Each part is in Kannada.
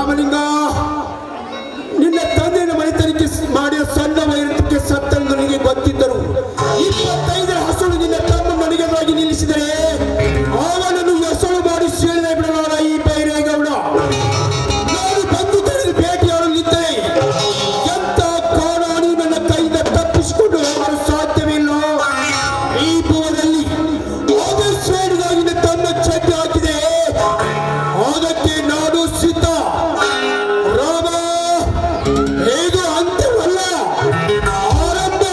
ರಾಮಲಿಂಗ, ನಿನ್ನ ತಂದೆಯ ಮನೆತನಕ್ಕೆ ಮಾಡಿದ ಸಣ್ಣ ವೈರತ್ವಕ್ಕೆ ಸತ್ತಂದು ನಿನಗೆ ಗೊತ್ತಿದ್ದರು. 25 ಹಸುಳು ನಿನ್ನ ತಮ್ಮ ಮನೆಗೆದಾಗಿ ನಿಲ್ಲಿಸಿದರೆ ಅವನನ್ನು ಹೆಸರು ಮಾಡಿ ಸೀಳದೆ ಬಿಡಲಾರ ಈ ಬೈರೇಗೌಡ. ನಾನು ಬಂದು ತನಗೆ ಭೇಟಿಯಾಡಲಿದ್ದರೆ ಎಂತ ಕಾರಣಾನು ನನ್ನ ಕೈಯಿಂದ ತಪ್ಪಿಸಿಕೊಂಡು ಹೋಗಲು ಸಾಧ್ಯವಿಲ್ಲ. ಈ ಭೂಮದಲ್ಲಿ ಸೇಡಿದಾಗಿ ನಿನ್ನ ತಮ್ಮ ಚಡ್ಡಿ ಹಾಕಿದೆ, ಅದಕ್ಕೆ ನಾನು ಸಿದ್ಧ. ರಾಮ, ಇದು ಅಂತ್ಯವಲ್ಲ, ಆರಂಭ.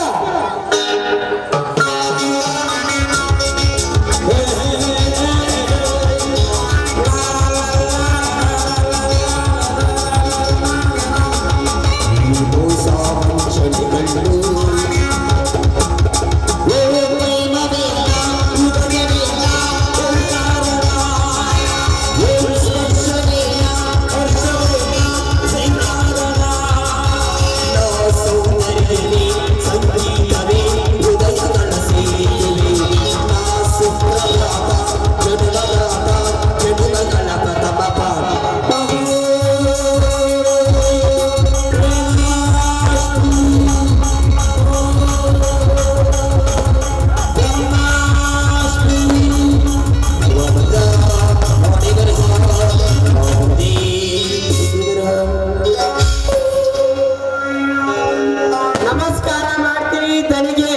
ನಮಸ್ಕಾರ ಮಾಡ್ತೀನಿ ತನಿಗೆ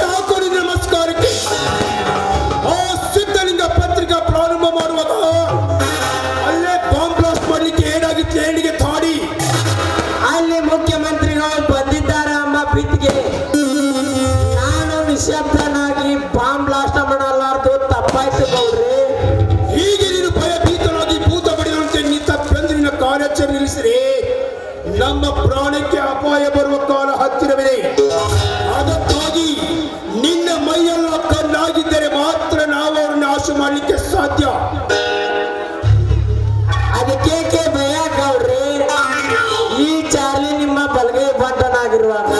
ಹಾಕೋರಿ. ನಮಸ್ಕಾರಕ್ಕೆ ಆ ಸಿದ್ಧಲಿಂಗ ಪತ್ರಿಕಾ ಪ್ರಾರಂಭ ಮಾಡುವಾಗ ಅಲ್ಲೇ ಬಾಂಬ್ ಬ್ಲಾಸ್ಟ್ ಮಾಡ್ಲಿಕ್ಕೆ ಏನಾಗಿತ್ತು ಹೆಣ್ಣಿಗೆ ತಾಡಿ ಅಲ್ಲಿ ಮುಖ್ಯಮಂತ್ರಿಗಳು ಬಂದಿದ್ದಾರೆ ಎಂಬ ಪ್ರೀತಿಗೆ ನಾನು ನಿಶಬ್ದನಾಗಿ ಬಾಂಬ್ ಬ್ಲಾಸ್ಟ್ ಮಾಡಲಾರ್ದು ತಪ್ಪಾಯ್ತು ಗೌಡ್ರಿ. ಹೀಗೆ ನೀನು ಭಯಭೀತನಾಗಿ ಭೂತ ಬಡಿದಂತೆ ನಿಂತ ಚಂದ್ರಿನ ಕಾರ್ಯಾಚರಣೆ ನಿಲ್ಲಿಸಿರಿ ನಮ್ಮ ಪ್ರಾಣಕ್ಕೆ ಅಪಾಯ ಬರುವ ಕಾಲ ಹತ್ತಿರವಿದೆ. ಅದಕ್ಕಾಗಿ ನಿನ್ನ ಮೈಯೆಲ್ಲ ಕಣ್ಣಾಗಿದ್ದರೆ ಮಾತ್ರ ನಾವು ಅವರನ್ನು ನಾಶ ಮಾಡಲಿಕ್ಕೆ ಸಾಧ್ಯ. ಅದಕ್ಕೆ ಭಯ ಗೌಡ್ರಿ. ಈ ಚಾಲಿ ನಿಮ್ಮ ಬಲಗೈ ಬಂಧನಾಗಿರುವಾಗ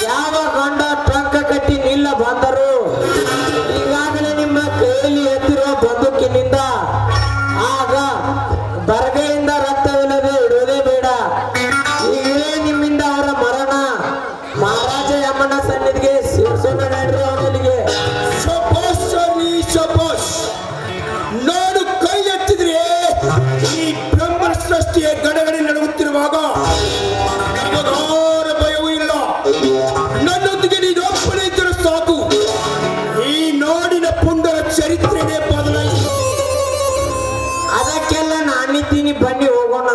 ಯಾವ ಗಂಡ ಟ್ರಂಕ ಕಟ್ಟಿ ನಿಲ್ಲ ಬಂದರು ಈಗಾಗಲೇ ನಿಮ್ಮ ಕೈಯಲ್ಲಿ ಎತ್ತಿರುವ ಬಂದೂಕಿನಿಂದ ಆಗ ಬರಗೈಯಿಂದ ರಕ್ತವಿಲ್ಲದೆ ಇಡುವುದೇ ಬೇಡ. ಈಗಲೇ ನಿಮ್ಮಿಂದ ಅವರ ಮರಣ ಮಹಾರಾಜ ಯಮನ ಸನ್ನಿಧಿಗೆ ಸೇರಿಸೋಣ ನಡ್ರಿ ಅವನಿಗೆ. ನಾನು ಕೈ ಎತ್ತಿದ್ರೆ ಈ ಬ್ರಹ್ಮ ಸೃಷ್ಟಿಯ ಗಡಗಡೆ ನಡುಗುತ್ತಿರುವಾಗ ನಮಗಾರ ಭಯವೂ ಇಲ್ಲ. ನನ್ನೊಂದಿಗೆ ನೀನು ಒಪ್ಪನೇ ಇದ್ದರೆ ಸಾಕು. ಈ ನಾಡಿನ ಪುಂಡರ ಚರಿತ್ರೆನೇ ಬದಲಾಯಿಸಿ. ಅದಕ್ಕೆಲ್ಲ ನಾನಿದ್ದೀನಿ, ಬನ್ನಿ ಹೋಗೋಣ.